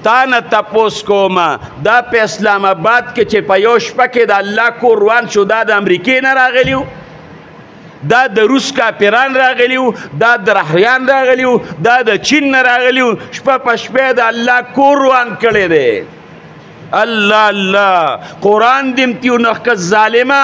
تا نه تپوس کومه دا په اسلام آباد کې چې په یو شپه کې د الله کور روان شو دا د امریکې نه راغلی و دا د روس کاپیران راغلی و دا د رحریان راغلی و دا د چین نه راغلی و شپه په شپه د الله کور روان کړی دی الله الله قرآن دیم تیو نخکه ظالمه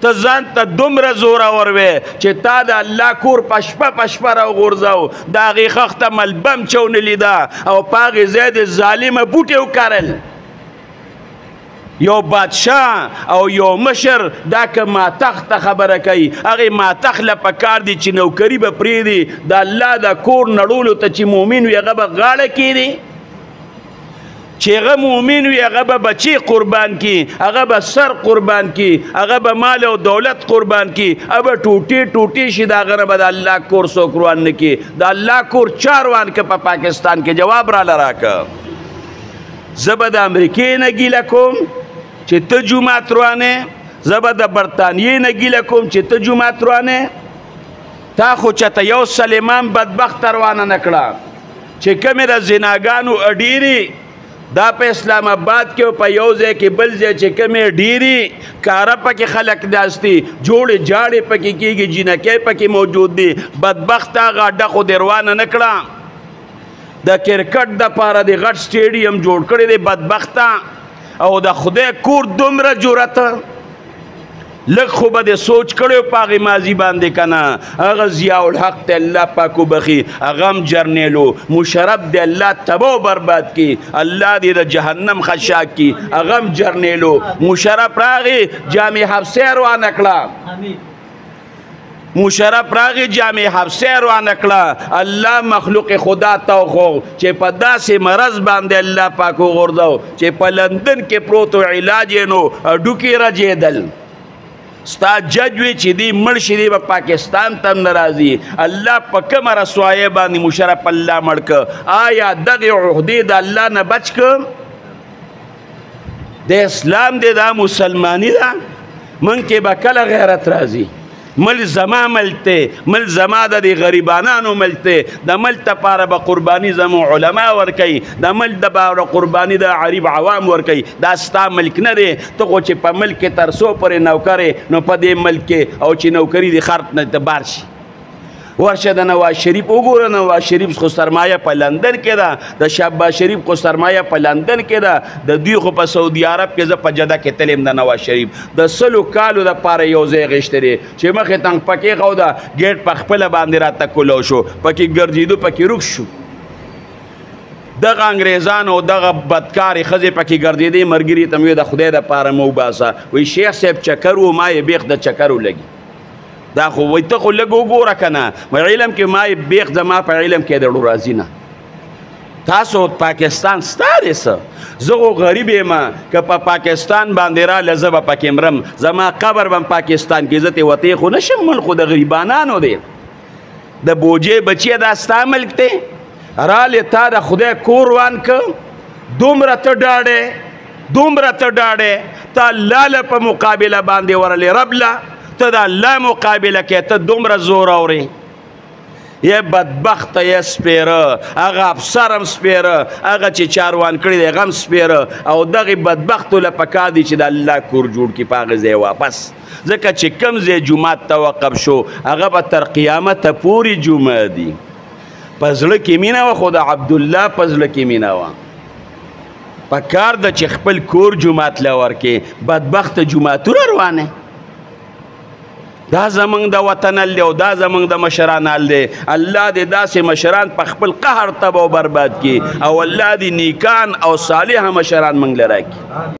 ته ځان ته دومره زورور وې چې تا د الله کور په شپه راوغورځاو د هغې خښته ملبم چونه لیده او په هغې ځای د ظالمه بوټې وکرل یو بادشاه او یو مشر دا که ماتخته خبره کوي هغې ماتخ له پکار دي چې نوکري به پرېږدي د الله د کور نړولو ته چې مؤمن وي هغه به غاړه کېږدي چې هغه مؤمن وي هغه به بچی قربان کی هغه به سر قربان کی هغه به مال او دولت قربان کی هغه به ټوټې ټوټې شي د هغه نه به د الله کور څوک روان نه کي د الله کور چا روان که په پاکستان کې جواب راله راکه زه به د امریکې نه ګیله کوم چې ته جومات روانې زه به د برطانیې نه ګیله کوم چې ته جومات روانې تا خو چېته یو سلیمان بدبخته روانه نه کړه چې کومې د زناګانو اډیرې دا په اسلام آباد کې په یو ځای کې بل ځای چې کومې ډیرې کاره پکې خلک داستی جوړې جاړې پکې کېږي جینکۍ پکې موجود دي بدبخته هغه اډه خو دې روانه نه کړه د کرکټ دپاره د غټ سټیډیم جوړ کړی دی بدبخته او د خدای کور دومره جرأت لږ خو به دې سوچ کړی په هغې ماضي باندې که نه هغه ضیاء الحق ته الله پاک وبخي هغه هم جرنیلو مشرف د الله تباه و برباد کی الله دې د جهنم خشاک کی هغه هم جرنیلو مشرف راغی جامع حفصه روانه کړه مشرف راغی جامع حفصه روانه کړه الله مخلوق خدا ته خو چې په داسې مرض باندې الله پاک وغورځو چې په لندن کې پروت و علاج یې نو هډوکي رجېدل ستا جج وی چې دی مړ شي دی به پاکستان ته نه راځي الله په کومه رسوایۍ باندې مشرف الله مړ که آیا دغې عهدې د الله نه بچ که د اسلام دی دا مسلماني ده من کې به کله غیرت راځي مل زما ملته مل زما د غریبانانو ملته د مل تپاره به قرباني زمو علما ورکي د مل د باره قرباني د عریب عوام ورکي دا ستا ملک نه دی ته خو چې په ملک کې تر څو پورې نوکرې نو په دې ملک کې او چې نوکري د خرط نه ته بار شي ورشه د نواز شریف وګوره نواز شریف خو سرمایه په لندن کې ده د شهباز شریف خو سرمایه په لندن کې ده د دوی خو په سعودي عرب کې زه په جده کې تلم د نواز شریف د 100 کالو دپاره یو ځای غشتی دی چې مخې تنګ پکې خو ده ګیټ په خپله باندې راته کولو شو پکې ګرځېدو پکې روک شو دغه انګریزان او دغه بدکارې ښځې پکې ګرځېدې ملګري ته مې د خدای دپاره مه وباسه وایي شیخ صاحب چکر و ما یې بیخ د چکر ولګي دا خو وایي ته خو لږ وګوره که نه علم کې ما یې بیخ زما په علم کې دړو راځي نه تاسو پاکستان ستا دی څه زه خو غریب یم که په پاکستان باندې راله زه به پکې مرم زما قبر به پاکستان کې زه ترې وتی خو نشم ملک خو د غریبانانو دی د بوجې بچیه دا ستا ملک دی رالې تا د خدای کور روان که دومره ته ډاډې تا الله په مقابله باندې ورلې رب له ته د الله مقابله کې ته دومره زور اورې یې بدبخته یې سپیره هغه افسر هم سپیره هغه چې چاروان کړي دی هغه هم سپیره او دغې بدبختو له پکار دي چې د الله کور جوړ کړي په هغه ځای واپس ځکه چې کوم ځای جومات ته وقف شو هغه به تر قیامته پورې جومه دي په زړه کې مینه وه خو د عبدالله په زړه کې مینه وه په کار ده چې خپل کور جومات له ورکې بدبخته جوماتونه روانه دا زمونږ د وطن حل دی او دا زمونږ د مشران حل دی الله دې داسې مشران په خپل قهر تباه و برباد کړي او الله دې نیکان او صالحه مشران موږ له راکړي